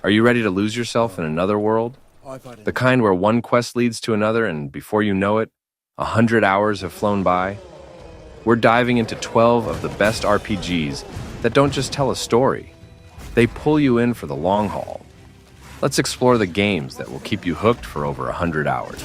Are you ready to lose yourself in another world? The kind where one quest leads to another and before you know it, 100 hours have flown by? We're diving into 12 of the best RPGs that don't just tell a story. They pull you in for the long haul. Let's explore the games that will keep you hooked for over 100 hours.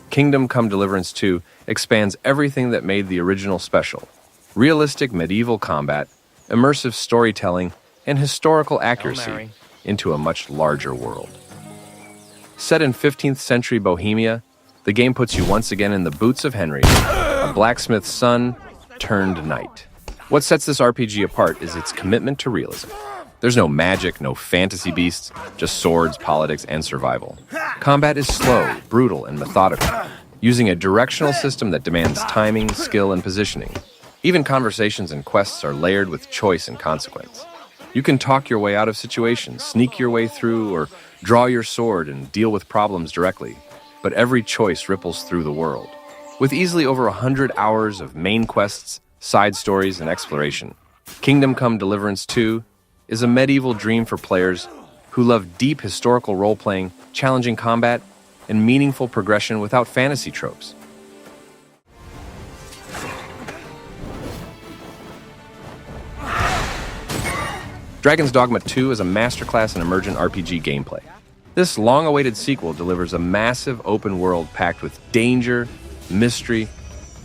Kingdom Come Deliverance 2 expands everything that made the original special. Realistic medieval combat, immersive storytelling, and historical accuracy into a much larger world. Set in 15th century Bohemia, the game puts you once again in the boots of Henry, a blacksmith's son turned knight. What sets this RPG apart is its commitment to realism. There's no magic, no fantasy beasts, just swords, politics, and survival. Combat is slow, brutal, and methodical, using a directional system that demands timing, skill, and positioning. Even conversations and quests are layered with choice and consequence. You can talk your way out of situations, sneak your way through, or draw your sword and deal with problems directly. But every choice ripples through the world. With easily over 100 hours of main quests, side stories, and exploration, Kingdom Come Deliverance 2 is a medieval dream for players who love deep historical role-playing, challenging combat, and meaningful progression without fantasy tropes. Dragon's Dogma 2 is a masterclass in emergent RPG gameplay. This long-awaited sequel delivers a massive open world packed with danger, mystery,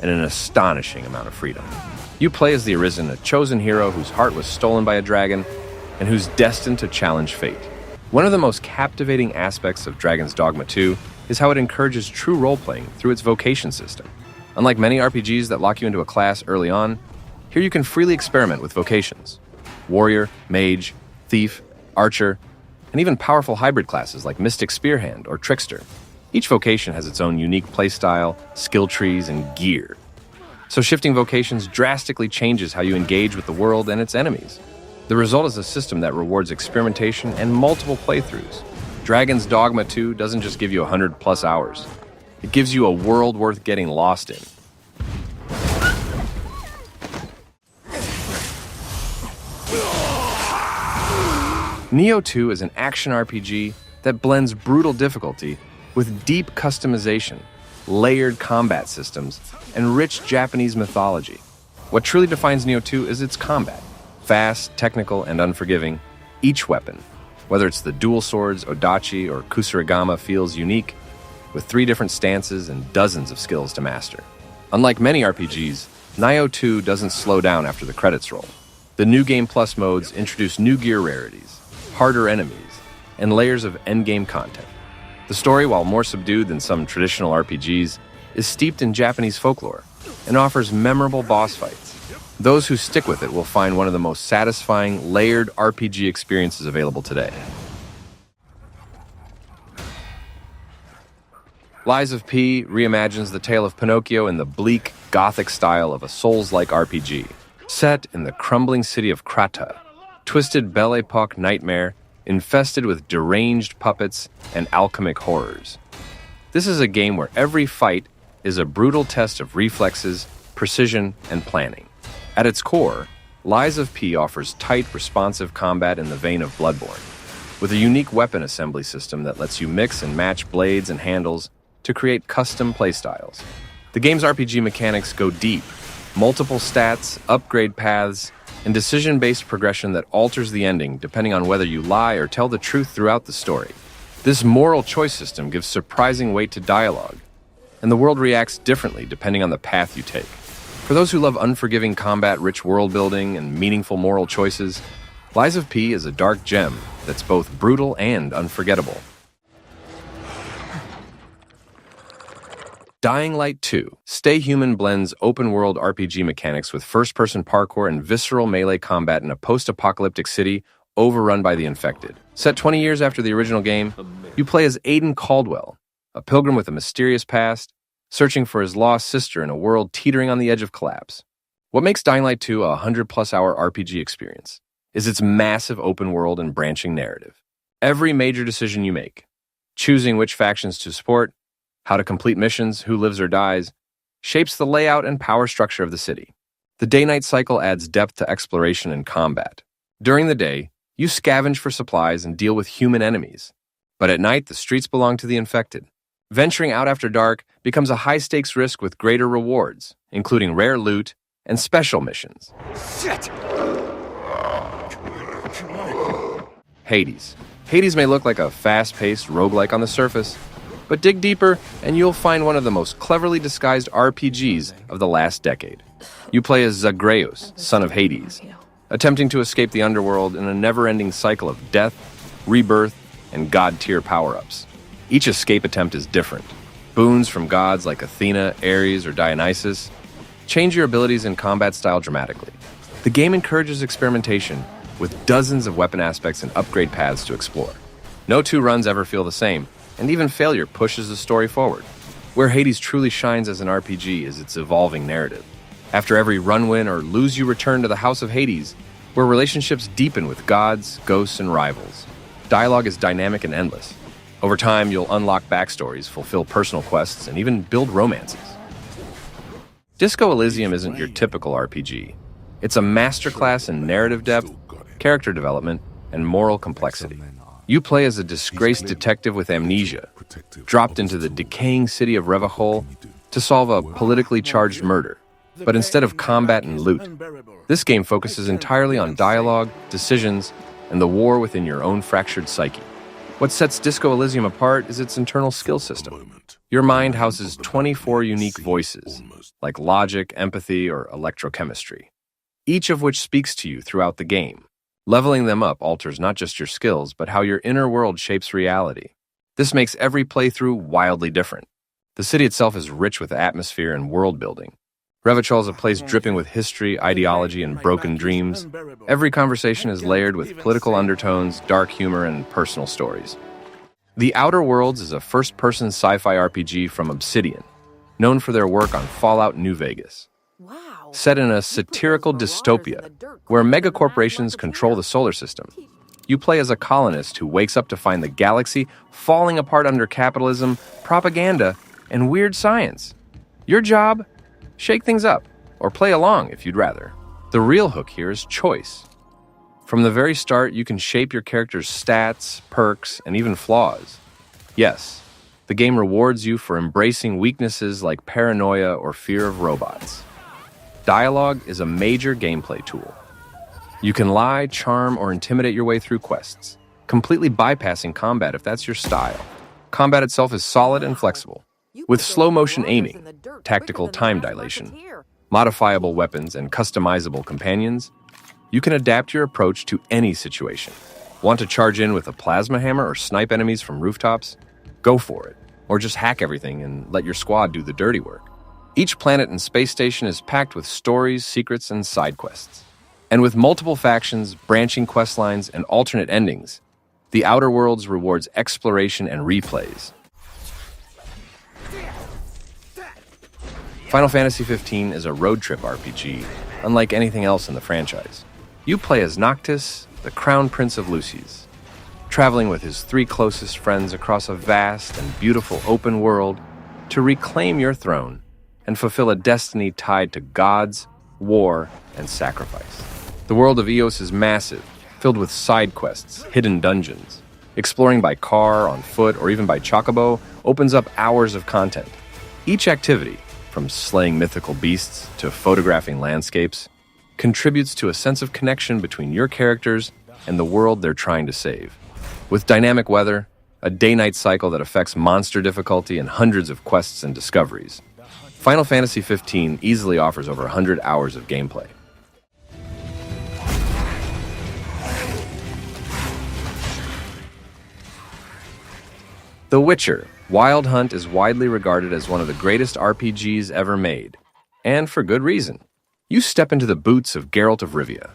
and an astonishing amount of freedom. You play as the Arisen, a chosen hero whose heart was stolen by a dragon and who's destined to challenge fate. One of the most captivating aspects of Dragon's Dogma 2 is how it encourages true role-playing through its vocation system. Unlike many RPGs that lock you into a class early on, here you can freely experiment with vocations. Warrior, mage, thief, archer, and even powerful hybrid classes like Mystic Spearhand or Trickster. Each vocation has its own unique playstyle, skill trees, and gear. So shifting vocations drastically changes how you engage with the world and its enemies. The result is a system that rewards experimentation and multiple playthroughs. Dragon's Dogma 2 doesn't just give you 100+ hours. It gives you a world worth getting lost in. Nioh 2 is an action RPG that blends brutal difficulty with deep customization, layered combat systems, and rich Japanese mythology. What truly defines Nioh 2 is its combat. Fast, technical, and unforgiving, each weapon, whether it's the dual swords, Odachi, or Kusarigama, feels unique, with 3 different stances and dozens of skills to master. Unlike many RPGs, Nioh 2 doesn't slow down after the credits roll. The New Game Plus modes introduce new gear rarities, harder enemies, and layers of endgame content. The story, while more subdued than some traditional RPGs, is steeped in Japanese folklore and offers memorable boss fights. Those who stick with it will find one of the most satisfying, layered RPG experiences available today. Lies of P reimagines the tale of Pinocchio in the bleak, gothic style of a Souls-like RPG. Set in the crumbling city of Krata, twisted Belle Epoque nightmare infested with deranged puppets and alchemic horrors. This is a game where every fight is a brutal test of reflexes, precision, and planning. At its core, Lies of P offers tight, responsive combat in the vein of Bloodborne, with a unique weapon assembly system that lets you mix and match blades and handles to create custom playstyles. The game's RPG mechanics go deep, multiple stats, upgrade paths, and decision-based progression that alters the ending depending on whether you lie or tell the truth throughout the story. This moral choice system gives surprising weight to dialogue, and the world reacts differently depending on the path you take. For those who love unforgiving combat, rich world building, and meaningful moral choices, Lies of P is a dark gem that's both brutal and unforgettable. Dying Light 2. Stay Human blends open-world RPG mechanics with first-person parkour and visceral melee combat in a post-apocalyptic city overrun by the infected. Set 20 years after the original game, you play as Aiden Caldwell, a pilgrim with a mysterious past, searching for his lost sister in a world teetering on the edge of collapse. What makes Dying Light 2 a 100+ hour RPG experience is its massive open world and branching narrative. Every major decision you make, choosing which factions to support, how to complete missions, who lives or dies, shapes the layout and power structure of the city. The day-night cycle adds depth to exploration and combat. During the day, you scavenge for supplies and deal with human enemies. But at night, the streets belong to the infected. Venturing out after dark becomes a high-stakes risk with greater rewards, including rare loot and special missions. Shit! Hades. Hades may look like a fast-paced roguelike on the surface, but dig deeper and you'll find one of the most cleverly disguised RPGs of the last decade. You play as Zagreus, son of Hades, attempting to escape the underworld in a never-ending cycle of death, rebirth, and god-tier power-ups. Each escape attempt is different. Boons from gods like Athena, Ares, or Dionysus change your abilities and combat style dramatically. The game encourages experimentation with dozens of weapon aspects and upgrade paths to explore. No two runs ever feel the same, and even failure pushes the story forward. Where Hades truly shines as an RPG is its evolving narrative. After every run win or lose, you return to the House of Hades, where relationships deepen with gods, ghosts, and rivals. Dialogue is dynamic and endless. Over time, you'll unlock backstories, fulfill personal quests, and even build romances. Disco Elysium isn't your typical RPG. It's a masterclass in narrative depth, character development, and moral complexity. You play as a disgraced detective with amnesia, dropped into the decaying city of Revachol to solve a politically charged murder. But instead of combat and loot, this game focuses entirely on dialogue, decisions, and the war within your own fractured psyche. What sets Disco Elysium apart is its internal skill system. Your mind houses 24 unique voices, like logic, empathy, or electrochemistry, each of which speaks to you throughout the game. Leveling them up alters not just your skills, but how your inner world shapes reality. This makes every playthrough wildly different. The city itself is rich with atmosphere and world building. Revachol is a place dripping with history, ideology, and broken dreams. Every conversation is layered with political undertones, dark humor, and personal stories. The Outer Worlds is a first-person sci-fi RPG from Obsidian, known for their work on Fallout New Vegas. Set in a satirical dystopia where megacorporations control the solar system, you play as a colonist who wakes up to find the galaxy falling apart under capitalism, propaganda, and weird science. Your job? Shake things up, or play along if you'd rather. The real hook here is choice. From the very start, you can shape your character's stats, perks, and even flaws. Yes, the game rewards you for embracing weaknesses like paranoia or fear of robots. Dialogue is a major gameplay tool. You can lie, charm, or intimidate your way through quests, completely bypassing combat if that's your style. Combat itself is solid and flexible, with slow-motion aiming, tactical time dilation, modifiable weapons, and customizable companions. You can adapt your approach to any situation. Want to charge in with a plasma hammer or snipe enemies from rooftops? Go for it. Or just hack everything and let your squad do the dirty work. Each planet and space station is packed with stories, secrets, and side quests. And with multiple factions, branching quest lines, and alternate endings, The Outer Worlds rewards exploration and replays. Final Fantasy XV is a road trip RPG, unlike anything else in the franchise. You play as Noctis, the Crown Prince of Lucis, traveling with his 3 closest friends across a vast and beautiful open world to reclaim your throne and fulfill a destiny tied to gods, war, and sacrifice. The world of Eos is massive, filled with side quests, hidden dungeons. Exploring by car, on foot, or even by chocobo opens up hours of content. Each activity, from slaying mythical beasts to photographing landscapes, contributes to a sense of connection between your characters and the world they're trying to save. With dynamic weather, a day-night cycle that affects monster difficulty, and hundreds of quests and discoveries, Final Fantasy XV easily offers over 100 hours of gameplay. The Witcher: Wild Hunt is widely regarded as one of the greatest RPGs ever made, and for good reason. You step into the boots of Geralt of Rivia,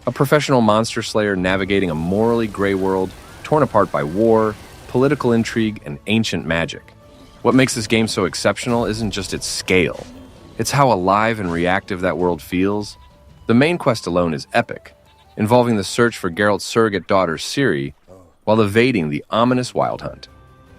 a professional monster slayer navigating a morally gray world torn apart by war, political intrigue, and ancient magic. What makes this game so exceptional isn't just its scale. It's how alive and reactive that world feels. The main quest alone is epic, involving the search for Geralt's surrogate daughter Ciri while evading the ominous Wild Hunt.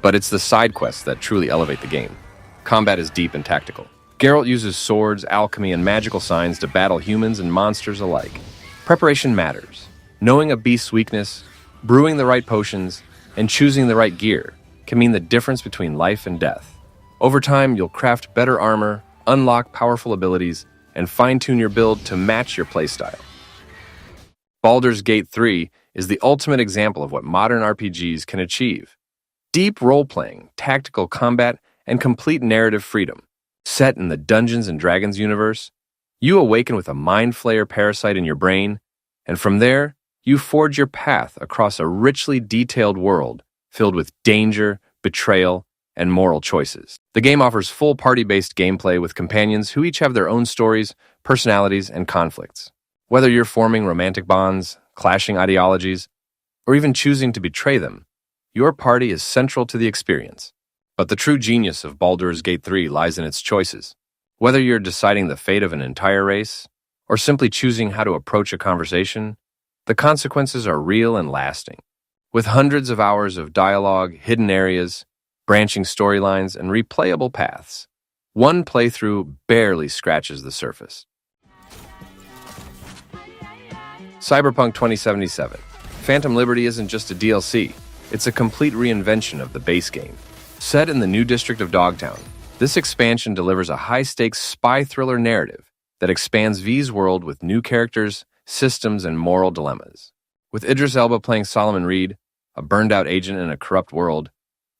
But it's the side quests that truly elevate the game. Combat is deep and tactical. Geralt uses swords, alchemy, and magical signs to battle humans and monsters alike. Preparation matters. Knowing a beast's weakness, brewing the right potions, and choosing the right gear can mean the difference between life and death. Over time, you'll craft better armor, unlock powerful abilities, and fine-tune your build to match your playstyle. Baldur's Gate 3 is the ultimate example of what modern RPGs can achieve. Deep role-playing, tactical combat, and complete narrative freedom. Set in the Dungeons & Dragons universe, you awaken with a mind flayer parasite in your brain, and from there, you forge your path across a richly detailed world filled with danger, betrayal, and moral choices. The game offers full party-based gameplay with companions who each have their own stories, personalities, and conflicts. Whether you're forming romantic bonds, clashing ideologies, or even choosing to betray them, your party is central to the experience. But the true genius of Baldur's Gate 3 lies in its choices. Whether you're deciding the fate of an entire race, or simply choosing how to approach a conversation, the consequences are real and lasting. With hundreds of hours of dialogue, hidden areas, branching storylines, and replayable paths, one playthrough barely scratches the surface. Cyberpunk 2077. Phantom Liberty isn't just a DLC, it's a complete reinvention of the base game. Set in the new district of Dogtown, this expansion delivers a high-stakes spy thriller narrative that expands V's world with new characters, systems, and moral dilemmas. With Idris Elba playing Solomon Reed, a burned-out agent in a corrupt world,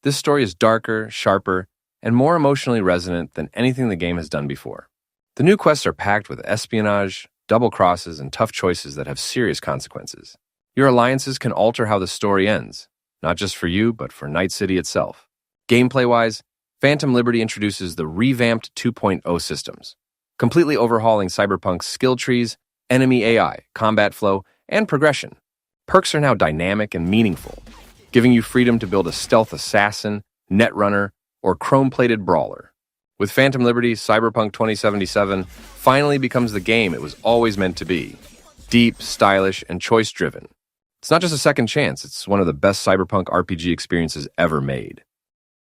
this story is darker, sharper, and more emotionally resonant than anything the game has done before. The new quests are packed with espionage, double crosses, and tough choices that have serious consequences. Your alliances can alter how the story ends, not just for you, but for Night City itself. Gameplay-wise, Phantom Liberty introduces the revamped 2.0 systems, completely overhauling Cyberpunk's skill trees, enemy AI, combat flow, and progression. Perks are now dynamic and meaningful, giving you freedom to build a stealth assassin, netrunner, or chrome-plated brawler. With Phantom Liberty, Cyberpunk 2077 finally becomes the game it was always meant to be. Deep, stylish, and choice-driven. It's not just a second chance, it's one of the best Cyberpunk RPG experiences ever made.